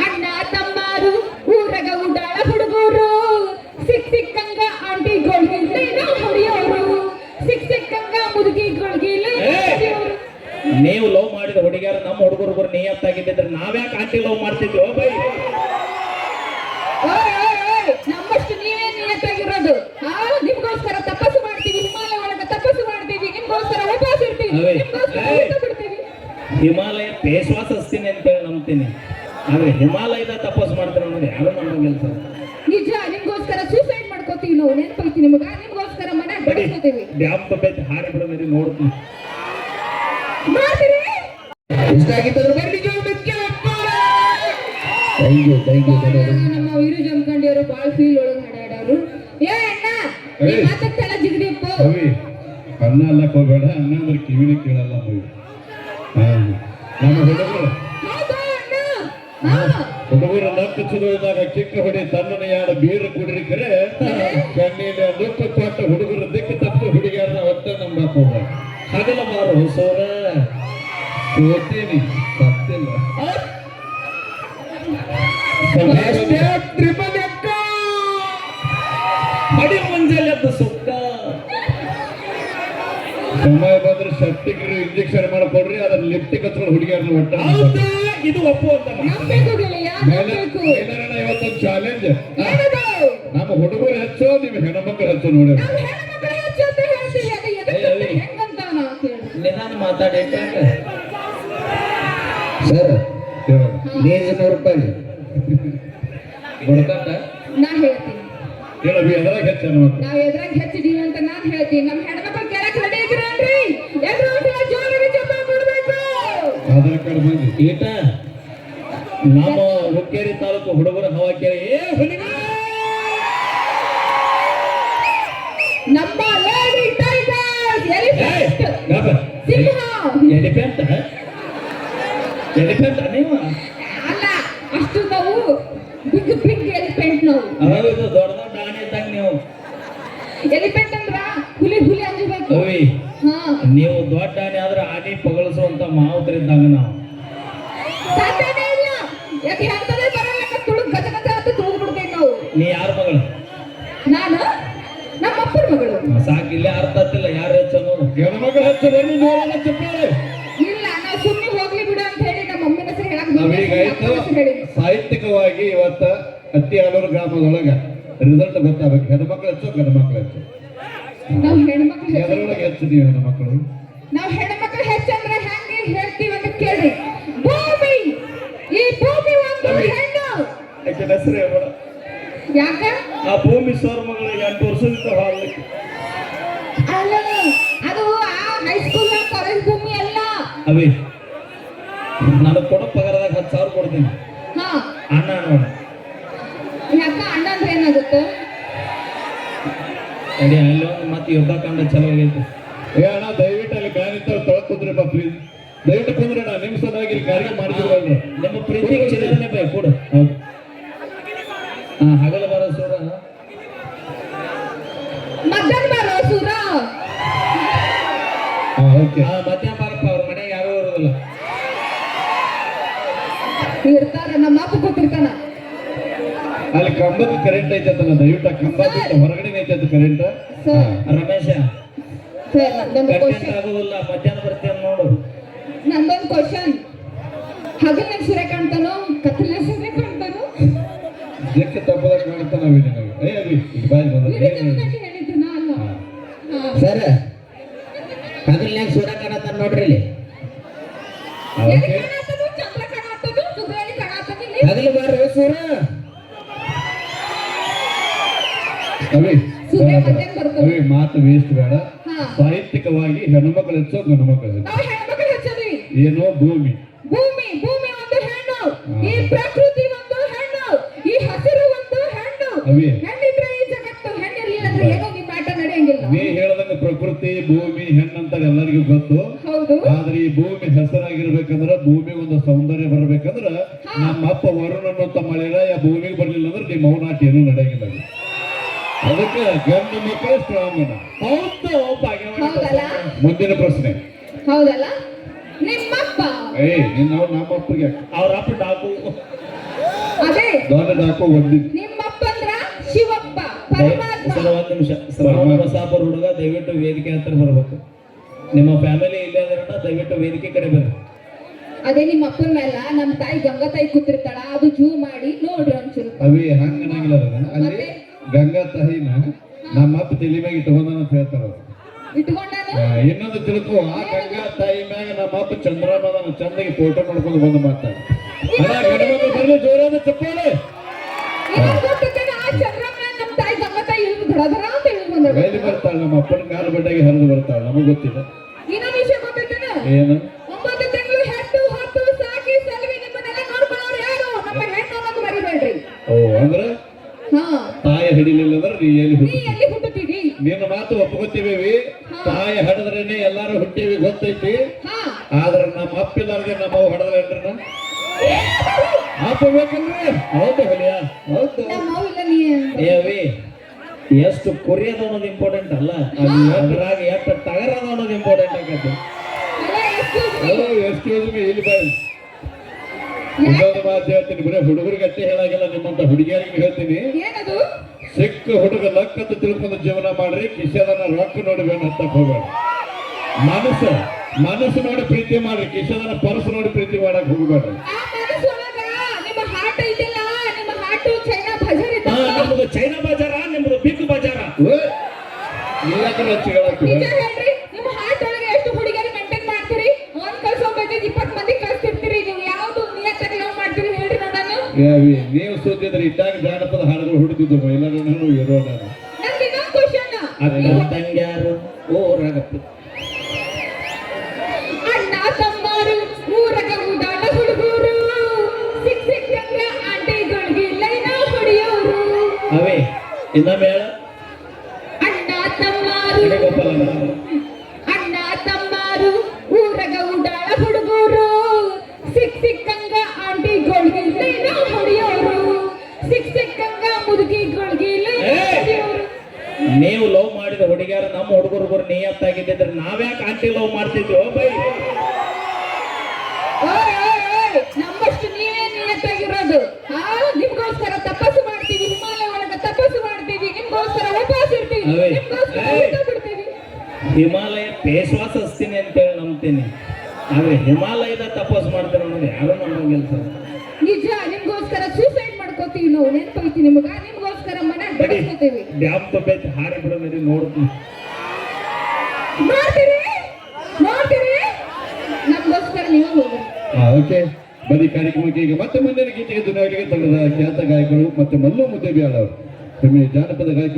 ಅಣ್ಣ ತಮ್ಮಾರು ಊರಗ ಉಡಾಳ ಹುಡುಗರು ಸಿಕ್ಕಂಗ ಆಂಟಿಗಳಿಗೆ ಹೊಡೆಯೋರು ಸಿಕ್ಕಂಗ ಮುದುಗಿಗಳಿಗೆ ನೀವು ಲವ್ ಮಾಡಿದ ಹುಡುಗಿಯರು ನಮ್ಮ ಹುಡುಗರು ನಿಯತ್ತಾಗಿದ್ದಿದ್ರೆ ನಾವ್ಯಾಕೆ ಆಂಟಿ ಲವ್ ಮಾಡ್ತಿದ್ವಿ ಬೈ ನಮ್ಮಷ್ಟು ನೀವೇ ನಿಯತ್ತಾಗಿರೋದು ನಿಮ್ಗೋಸ್ಕರ ತಪಸ್ಸು ಮಾಡ್ತೀವಿ ಹಿಮಾಲಯ ಒಳಗ ತಪಸ್ಸು ಮಾಡ್ತೀವಿ ನಿಮ್ಗೋಸ್ಕರ ಉಪವಾಸ ಇರ್ತೀವಿ ಬಿಡ್ತೀವಿ ಹಿಮಾಲಯ ಪೇಶ್ವಾಸ ಹಚ್ತೀನಿ ಅಂತೇಳಿ ನಂಬ್ತೀನಿ ಆದ್ರೆ ಹಿಮಾಲಯದ ತಪಸ್ಸು ಮಾಡ್ತಾರೆ ಅನ್ನೋದು ಯಾರು ನಮ್ಮಂಗಿಲ್ಲ ಸರ್ ನಿಜ ನಿಮ್ಗೋಸ್ಕರ ಸೂಸೈಡ್ ಮಾಡ್ಕೋತೀವಿ ನಾವು ನೆನಪೈತಿ ನಿಮಗ ನಿಮ್ಗೋಸ್ಕರ ಮನೆ ಬಿಡಿಸ್ಕೋತೀವಿ ಡ್ಯಾಮ್ ಬಗ್ಗೆ ಹಾರಿ ಬಿಡೋದ್ರಿ ನೋಡ್ತೀನಿ ಮಾಡ್ತೀರಿ ಇಷ್ಟ ಆಗಿತ್ತಂದ್ರೆ ಬರ್ಲಿ ನಮ್ಮ ವೀರು ಜಮಖಂಡಿಯವರು ಬಾಳ ಫೀಲ್ ಒಳಗೆ ಹಾಡಾಡೋರು ಏ ಅಣ್ಣ ಮಾತಾಡ್ತಾಳ ಜಿಗದಿಪ್ಪ ಅನ್ನ ಅಲ್ಲಕ್ ಹೋಗ್ಬೇಡ ಅನ್ನ ಅಂದ್ರೆ ಕಿವಿನೇ ಕೇಳಲ್ಲ ನಮ್ಮ ಹುಡುಗರು ನಕ್ಕು ಚುರುವಿದಾಗ ಚಿಕ್ಕ ಹೊಡಿ ತನ್ನನ ಯಾರ ಬೀರು ಕುಡ್ರಿ ಕರೆ ಕಣ್ಣಿನ ದುಃಖ ಕೊಟ್ಟ ಹುಡುಗರು ದಿಕ್ಕು ತಪ್ಪು ಹುಡುಗಿಯರನ್ನ ಒತ್ತ ನಂಬಕ್ ಹೋಗ ಹಗಲ ಮಾರು ಸೋರ ಓದ್ತೀನಿ ತಪ್ಪಿಲ್ಲ ಮಡಿ ಮುಂಜಾನೆ ಸುತ್ತ ಸಮಯ ಬಂದ್ರೆ ಶಕ್ತಿಗಿರು ಇಂಜೆಕ್ಷನ್ ಮಾಡ್ಕೊಡ್ರಿ ಅದನ್ನ ಲಿಫ್ಟಿಗೆ ಹಚ್ಕೊಂಡು ಹುಡುಗಿಯರನ್ನ ಒಟ್ಟ ಇದು ಒಪ್ಪು ಅಂತ ಇವತ್ತೊಂದು ಚಾಲೆಂಜ್ ನಮ್ಮ ಹುಡುಗರು ಹೆಚ್ಚು ನೀವು ಹೆಣ್ಮಕ್ಳು ಹೆಚ್ಚು ನೋಡಿ ನಿಧಾನ ಮಾತಾಡಿ ಸರ್ ₹100 ಬಡ್ಕಂತ ನಾ ಹೇಳ್ತೀನಿ ಹೇಳಬಿ ಎದ್ರಾಗ ಹೆಚ್ಚು ನಾವ್ ಎದ್ರಾಗ ಹೆಚ್ಚಿದೀವಿ ಅಂತ ನಾನ್ ಹೇಳ್ತೀನಿ ನಮ್ಮ ಹೆಣ್ಮಕ್ಳು ಕೇಳಕ್ ರೆಡಿ ಇದ್ರಲ್ರಿ ಜೋರಾಗಿ ಚಪ್ಪಾಳೆ ಕೊಡ್ಬೇಕು ಆಧಾರ್ ಕಾರ್ಡ್ ಬಂದು ಈಟ ನಮ್ಮ ಹುಕ್ಕೇರಿ ತಾಲೂಕು ಹುಡುಗರ ಹವಾಕೇರಿ ನಮ್ಮ ಲೇಡಿ ಟೈಗರ್ಸ್ ಎಲಿಫೆಂಟ್ ನೀವು ಅಲ್ಲ ಅಷ್ಟು ನಾವು ಬಿಗ್ ಎಲಿಫೆಂಟ್ ನಾವು ಹೌದು ದೊಡ್ಡ ದೊಡ್ಡ ಆನೆ ಇದ್ದಂಗ ನೀವು ಎಲಿಫೆಂಟ್ ಅಂದ್ರ ಹುಲಿ ಅಂಜಬೇಕು ನೀವು ದೊಡ್ಡ ಆನೆ ಆದ್ರೆ ಆನೆ ಪಗಳಿಸುವಂತ ಮಾವುತರಿದ್ದಂಗ ನಾವು ಸಾಧ್ಯನೇ ಇಲ್ಲ ಯಾಕೆ ಹೇಳ್ತಾರೆ ಬರಲ್ಲ ತುಳು ಗಜ ಅಂತ ತುಳು ಬಿಡ್ತೇವೆ ನಾವು ನೀ ಯಾರ ಮಗಳು ನಾನು ನಮ್ಮ ಅಪ್ಪನ ಮಗಳು ಸಾಕು ಇಲ್ಲೇ ಅರ್ಥ ಆಗ್ತಿಲ್ಲ ಯಾರು ಹೆಚ್ಚು ಅನ್ನೋದು ಹೆಣ್ಮಕ್ಳು ಹೆಚ್ಚು ನೋಡೋಣ ಚಪ್ಪಾಳೆ ಇಲ್ಲ ನಾವು ಸುಮ್ಮನೆ ಹೋಗ್ಲಿ ಬಿಡು ಅಂತ ಹೇಳಿ ನಮ್ಮ ಅಮ್ಮನ ಹೆಸರು ನಾವೀಗ ಸಾಹಿತ್ಯಿಕವಾಗಿ ಇವತ್ತ ಅತ್ತಿಯಾಲೂರು ಗ್ರಾಮದೊಳಗ ರಿಸಲ್ಟ್ ಗೊತ್ತಾಗಬೇಕು ಹೆಣ್ಮಕ್ಳು ಹೆಚ್ಚು ಗಂಡ್ಮಕ್ಳು ಹೆಚ್ಚು ನಾವು ಹೆಣ್ಮಕ್ಳು ಎದರೊಳಗೆ ಹೆಚ್ಚು ನೀವು ಹೆಣ್ಮಕ್ಳು ನಾವು ಹೆಣ್ಮಕ್ಳು ಹೆಚ್ಚಂದ್ರೆ ಹೆಂಗೆ ಹೇಳ್ತೀವಿ ಅಂತ ಕೇಳಿ ಭೂಮಿ ಈ ಭೂಮಿ ಒಂದು ಹೆಣ್ಣು ಯಾಕೆ ಹೆಸರು ಹೇಳ್ಬೇಡ ಯಾಕ ಆ ಭೂಮಿ ಸೋರ್ ಮಗಳಿಗೆ 8 ವರ್ಷದಿಂದ ಹಾಡ್ಲಿಕ್ಕೆ ಅಲ್ಲ ಅದು ಆ ಹೈಸ್ಕೂಲ್ ಕಾಲೇಜ್ ಭೂಮಿ ಅಲ್ಲ ಅವಿ ನಾನು ಕೊಡೋ ಪಗಾರದಾಗ 10,000 ಕೊಡ್ತೀನಿ ಹಾ ಅಣ್ಣ ನೋಡ ಯಾಕ ಅಣ್ಣ ಅಂದ್ರೆ ಏನಾಗುತ್ತೆ ಅಡಿ ಅಲ್ಲೊಂದು ಮತ್ತೆ ಯುದ್ಧ ಕಾಂಡ ಚಲೋ ಆಗೈತೆ ಏ ಅಣ್ಣ ದಯವಿಟ್ಟು ಅಲ್ಲಿ ಗಾನಿಂತ ತೊಳಕ್ ಕುಂದ್ರಿಪ್ಪ ಪ್ಲೀಸ್ ದಯವಿಟ್ಟು ಕುಂದ್ರಣ್ಣ ನಿಮ್ಮ ಸಲುವಾಗಿ ಇಲ್ಲಿ ಕಾರ್ಯ ಮಾಡಿದ್ರಲ್ಲ ನಿಮ್ಮ ಪ್ರೀತಿಗೆ ಚಿರನೆ ಬೈ ಕೊಡು ಹಗಲ ಬರೋ ಸೂರ ಮಧ್ಯಾಹ್ನ ಬರೋ ಸೂರ ಮಧ್ಯಾಹ್ನ ಬಾರಪ್ಪ ಅವ್ರ ಮನೆಗೆ ಯಾವ್ಯಾವ ಇರೋದಿಲ್ಲ ಇರ್ತಾರ ನಮ್ಮ ಅಪ್ಪ ಕೂತಿರ್ತಾನ ಅಲ್ಲಿ ಕಂಬದ ಕರೆಂಟ್ ಐತಲ್ಲ ದಯವಿಟ್ಟು ಆ ಕಂಬ ಬಿಟ್ಟು ಹೊರಗಡೆ ಐತದ ಕರೆಂಟ್ ರಮೇಶ ಆಗೋದಿಲ್ಲ ಮಧ್ಯಾಹ್ನ ಬರ್ತೀಯ ನೋಡು ನಂದೊಂದು ಕ್ವಶನ್ ಹಗಲಿನ ಸೂರ್ಯ ಕಾಣ್ತಾನೋ ಕತ್ತಲಿನ ಸೂರ್ಯ ಕಾಣ್ತಾನೋ ಜಕ್ಕೆ ತಪ್ಪದಾಗ ಕಾಣ್ತಾ ನಾವೇ ನಿನಗೆ ಏ ಅವಿ ಇಲ್ಲಿ ಬಾಯ್ ಹೇಳಿದ್ದು ನಾನು ಸರ್ ಹಗಲಿನಾಗ ಸೂರ್ಯ ಕಾಣತಾನ ನೋಡ್ರಿ ಇಲ್ಲಿ ಚಂದ್ರ ಕಾಣತ್ತದು ಸೂರ್ಯಲಿ ಕಾಣತ್ತದು ಹಗಲು ಬಾರ ಸೂರ್ಯ ಅವಿ ಸೂರ್ಯ ಮಧ್ಯಾಹ್ನ ಬರ್ತದೆ ಅವಿ ಮಾತು ವೇಸ್ಟ್ ಬೇಡ ಸಾಹಿತ್ಯಿಕವಾಗಿ ಹೆಣ್ಮಕ್ಳು ಹೆಚ್ಚು ಗಂಡು ಮಕ್ಕಳು ಹೆಚ್ಚು ನಾವು ಹೆಣ್ಮಕ್ಳು ಹೆಚ್ಚದೀವಿ ಏನೋ ಭೂಮಿ ಭೂಮಿ ಭೂಮಿ ಒಂದು ಹೆಣ್ಣು ಈ ಪ್ರಕೃತಿ ಒಂದು ಹೆಣ್ಣು ಈ ಹಸಿರು ಒಂದು ಹೆಣ್ಣು ಹೆಣ್ಣಿದ್ರೆ ಈ ಜಗತ್ತು ಹೆಣ್ಣಿರ್ಲಿಲ್ಲ ಅಂದ್ರೆ ಏನೋ ನಿಮ್ಮ ಆಟ ನಡೆಯಂಗಿಲ್ಲ ನೀ ಹೇಳದಂಗ ಪ್ರಕೃತಿ ಭೂಮಿ ಹೆಣ್ಣಂತ ಎಲ್ಲರಿಗೂ ಗೊತ್ತು ಹೌದು ಆದ್ರೆ ಈ ಭೂಮಿ ಹೆಸರಾಗಿರ್ಬೇಕಂದ್ರ ಭೂಮಿ ಒಂದು ಸೌಂದರ್ಯ ಬರ್ಬೇಕಂದ್ರ ನಮ್ಮ ಅಪ್ಪ ವರುಣ ಅನ್ನೋಂತ ಮಳೆರಾಯ ಭೂಮಿಗೆ ಬರ್ಲಿಲ್ಲ ಅಂದ್ರೆ ನಿಮ್ಮ ಮೌನಾಟ ಏನೂ ನಡೆಯಂಗಿಲ್ಲ ಅದಕ್ಕೆ ಗಂಡು ಮಕ್ಕಳು ಸ್ಟ್ರಾಂಗ್ ಹೌದಲ್ಲ ಮುಂದಿನ ಪ್ರಶ್ನೆ ಹೌದಲ್ಲ ನಿಮ್ಮಪ್ಪ ನಾವು ನಮ್ಮ ಅಪ್ಪಗೆ ಅವ್ರ ಅಪ್ಪ ಡಾಕು ಅದೇ ದೊಡ್ಡ ಡಾಕು ಒಂದಿದ್ದು ನಿಮ್ಮಪ್ಪ ಅಂದ್ರ ಶಿವಪ್ಪ ಪರಮಾತ್ಮ. ಸರ್ ಒಂದ್ ನಿಮಿಷ ಶ್ರವಣ ಬಸಾಪುರ ಹುಡುಗ ದಯವಿಟ್ಟು ವೇದಿಕೆ ಹತ್ರ ಬರ್ಬೇಕು. ನಿಮ್ಮ ಫ್ಯಾಮಿಲಿ ಇಲ್ಲೇ ಅದನ್ನ ದಯವಿಟ್ಟು ವೇದಿಕೆ ಕಡೆ ಬರ್ರಿ. ಅದೇ ನಿಮ್ಮ ಅಪ್ಪನ ಮೇಲ ನಮ್ಮ ತಾಯಿ ಗಂಗಾ ತಾಯಿ ಕೂತಿರ್ತಾಳ, ಅದು ಜೂ ಮಾಡಿ ನೋಡ್ರಿ ಒಂಚೂರು. ಅವಿ ಹಂಗನಾಗಿಲ್ಲ ಅಲ್ಲಿ ಮತ್ತೆ? ಗಂಗಾ ತಾಯಿನ ನಮ್ಮ ಅಪ್ಪ ತಲೆ ಮ್ಯಾಗ ಇಟ್ಕೊಂಡಾನ ಅಂತ ಹೇಳ್ತಾರ ಅವ್ರು. ಇಟ್ಕೊಂಡಾನು ಇನ್ನೊಂದು ತಿಳ್ಕೊ, ಆ ಗಂಗಾ ತಾಯಿ ಮ್ಯಾಗ ನಮ್ಮ ಅಪ್ಪ ಚಂದ್ರಮಾನ ಚಂದಗೆ ಫೋಟೋ ನೋಡ್ಕೊಂಡು ಬಂದು ಮಾತಾಡ ಗಣಮಂದು ಬರ್ಲಿ ಜೋರಾದ ಚಪ್ಪಾಳೆ. ಇನ್ನೊಂದ್ ಗೊತ್ತೈತೇನ? ಆ ಚಂದ್ರಮ್ಮ ನಮ್ಮ ತಾಯಿ ಗಂಗಾ ತಾಯಿ ಇಳಿದು ಧಡಧಡ ಅಂತ ಇಳಿದು ಬಂದಳು. ಬಯಲು ಬರ್ತಾಳೆ, ನಮ್ಮ ಅಪ್ಪನ ಕಾಲು ಬಡ್ಡಾಗಿ ಹರಿದು ಬರ್ತಾಳೆ, ನಮಗ್ ಗೊತ್ತಿಲ್ಲ ಇನ್ನೊಂದ್ ವಿಷಯ ಗೊತ್ತೈತೇನ? ಏನು 9 ತಿಂಗಳು ಹೆತ್ತು ಹೊತ್ತು ಸಾಕಿ ಸಲವಿ ನಿಮ್ಮನ್ನೆಲ್ಲ ನೋಡ್ಕೊಳ್ಳೋರು ಯಾರು? ನಮ್ಮ ಹೆಣ್ಣು ಅನ್ನೋದು ಮರಿಬೇಡ್ರಿ. ಓ ಅಂದ್ರ ಹಾ, ತಾಯಿ ಹಿಡಿಲಿಲ್ಲ ಅಂದ್ರೆ ನೀ ಎಲ್ಲಿ ನೀ ಹುಟ್ಟಿ ಎಲ್ಲಿ ಹುಟ್ಟುತ್ತೀವಿ? ನಿನ್ನ ಮಾತು ಒಪ್ಕೋತೀವಿ. ತಾಯಿ ಹಡದ್ರೇನೆ ಎಲ್ಲಾರು ಹುಟ್ಟಿವಿ ಗೊತ್ತೈತಿ. ಹಾ, ಆದ್ರೆ ನಮ್ಮ ಅಪ್ಪ ಇಲ್ಲಾರ್ದೆ ನಮ್ಮ ಅವ್ ಹಡದ್ರೇನ್ರಿ ಅಪ್ಪ ಬೇಕಂದ್ರೆ ಹೌದು ಹುಲಿಯ ಹೌದು. ನಮ್ಮ ಅವ್ವ ಇಲ್ಲ ನೀ ಅಂತ. ಏವಿ ಎಷ್ಟು ಕುರಿಯದ ಅನ್ನೋದು ಇಂಪಾರ್ಟೆಂಟ್ ಅಲ್ಲ, ಅದ್ರಾಗ ಎಷ್ಟು ಟಗರದ ಅನ್ನೋದು ಇಂಪಾರ್ಟೆಂಟ್ ಆಗತ್ತೆ. ಅಲ್ಲ, excuse me. Hello excuse me, ಇಲ್ಲಿ ಬಾಯ್ ಇನ್ನೊಂದು ಮಾತು ಹೇಳ್ತೀನಿ, ಬರೀ ಹುಡುಗರಿಗೆ ಅಷ್ಟೇ ಹೇಳಾಗಿಲ್ಲ, ನಿಮ್ಮಂತ ಹುಡುಗಿಯರಿಗೆ ಹೇಳ್ತೀನಿ. ಏನದು? ಸಿಕ್ಕ ಹುಡುಗ ಲಕ್ಕಂತ ತಿಳ್ಕೊಂಡು ಜೀವನ ಮಾಡ್ರಿ, ಕಿಶದನ ರೊಕ್ಕ ನೋಡಿ ಬೇಡ ಹತ್ತಕ್ ಹೋಗ್ಬೇಡ. ಮನಸ್ಸು ನೋಡಿ ಪ್ರೀತಿ ಮಾಡ್ರಿ, ಕಿಶದನ ಪರ್ಸ್ ನೋಡಿ ಪ್ರೀತಿ ಮಾಡಕ್ ಹೋಗ್ಬೇಡ್ರಿ. ಆ ಮನಸ್ಸೊಳಗ ನಿಮ್ಮ ಹಾರ್ಟ್ ಐತಿಲ್ಲ, ನಿಮ್ಮ ಹಾರ್ಟ್ ಚೈನಾ ಬಜಾರ್ ಹಾ, ಇದ್ದಂಗ. ನಿಮ್ದು ಚೈನಾ ಬಜಾರ, ನಿಮ್ದು ಬಿಗ್ ಬಜಾರ. ನೀಯಾಕೆ ಹಚ್ಚಿಗಳಾಗ್ತದೆ ನಿಜ ಹೇಳ್ರಿ, ನಿಮ್ಮ ಹಾರ್ಟ್ ಒಳಗೆ ಎಷ್ಟು ಹುಡುಗಿಯರು ಮೇಂಟೈನ್ ಮಾಡ್ತೀರಿ? ಒಂದ್ ಕಳ್ಸೋಬೇಕು 20 ಮಂದಿ ಕಳ್ಸಿರ್ತೀರಿ. ನೀವು ಯಾವ್ದು ನಿಯತ್ತಾಗಿ ಲವ್ ಮಾಡ್ತೀರಿ ಹೇಳ್ರಿ ನೋಡೋಣ. ನೀವು ಸೋತಿದ್ರೆ ಇಟ್ಟಾಗ ಜಾನಪದ ಹಾಡುಗಳು ಹುಡುಕಿದ್ದು ಎಲ್ಲರೂ ನಾನು ಇರೋ ನಾನು ನನ್ಗೆ ಇನ್ನೊಂದು ಕ್ವಶನ್. ಅಕ್ಕ ತಂಗ್ಯಾರು ಓರಾಗಪ್ಪ. ಅಣ್ಣ ತಮ್ಮರು ಊರಗ ಉಡಾಟ ಹುಡುಗರು, ಸಿಕ್ಕಂದ್ರ ಆಂಟಿಗಳಿಗೆ ಲೈನ ಹೊಡೆಯೋರು. ಅವೇ ಇನ್ನೊಮ್ಮೆ ಹೇಳ. ಅಣ್ಣ ತಮ್ಮರು ಅಣ್ಣ ತಮ್ಮರು ಊರಗ ಉಡಾಳ ಹುಡುಗರು, ಸಿಕ್ಕಂಗ ಆಂಟಿಗಳಿಗೆ ಲೈನ ಹೊಡೆಯೋರು, ಸಿಕ್ಕಂಗ ಮುದುಕಿಗಳಿಗೆ ಲೈನ ಹೊಡೆಯೋರು. ನೀವು ಲವ್ ಮಾಡಿದ ಹುಡುಗಿಯರು ನಮ್ಮ ಹುಡುಗರು ನಿಯತ್ತಾಗಿದ್ದಿದ್ರೆ ನಾವ್ಯಾಕೆ ಆಂಟಿ ಲವ್ ಮಾಡ್ತಿದ್ವಿ? ಓ ಬೈ, ಓಯ್ ಓಯ್ ಓಯ್, ನಮ್ಮಷ್ಟು ನೀವೇ ನಿಯತ್ತಾಗಿರೋದು. ನಿಮ್ಗೋಸ್ಕರ ತಪಸ್ಸು ಮಾಡ್ತೀವಿ, ಹಿಮಾಲಯ ಒಳಗ ತಪಸ್ಸು ಮಾಡ್ತೀವಿ, ನಿಮ್ಗೋಸ್ಕರ ಉಪವಾಸ ಇರ್ತೀವಿ, ಅವೇ. ನಿಮ್ಗೋಸ್ಕರ ಊಟ ಬಿಡ್ತೀವಿ. ಹಿಮಾಲಯ ಫೇಸ್ ವಾಶ್ ಹಚ್ತೀನಿ ಅಂತೇಳಿ ನಂಬ್ತೀನಿ, ಆದ್ರೆ ಹಿಮಾಲಯದ ತಪಸ್ ಮಾಡ್ತಾರೆ ಅನ್ನೋದು ಯಾರು ನಂಬಂಗಿಲ್ಲ ಸರ್. ನಿಜ, ನಿಮ್ಗೋಸ್ಕರ ಸೂಸೈಡ್ ಮಾಡ್ಕೋತೀವಿ ನಾವು, ನೆನಪೈತಿ ನಿಮಗ? ನಿಮ್ಗೋಸ್ಕರ ಮನೆ ಬೆಳೆಸ್ಕೋತೀವಿ. ಡ್ಯಾಮ್ ತಪ್ಪೈತಿ ಹಾರಿ ಬಿಡೋ ನಡಿ ನೋಡ್ತೀನಿ. ಮಾಡ್ತೀರಿ ಮಾಡ್ತೀರಿ, ನಮ್ಗೋಸ್ಕರ ನೀವು ಹೋಗ್ರಿ. ಓಕೆ, ಬರೀ ಕಾರ್ಯಕ್ರಮಕ್ಕೆ ಈಗ ಮತ್ತೆ ಮುಂದಿನ ಗೀತೆಗೆ ದುನಿಯಾಗಳಿಗೆ ತಂಡದ ಖ್ಯಾತ ಗಾಯಕರು ಮತ್ತೆ ಮಲ್ಲು ಮುದ್ದೇಬಿಯಾಳ್ ಅವರು ಜಾನಪದ ಗಾಯಕ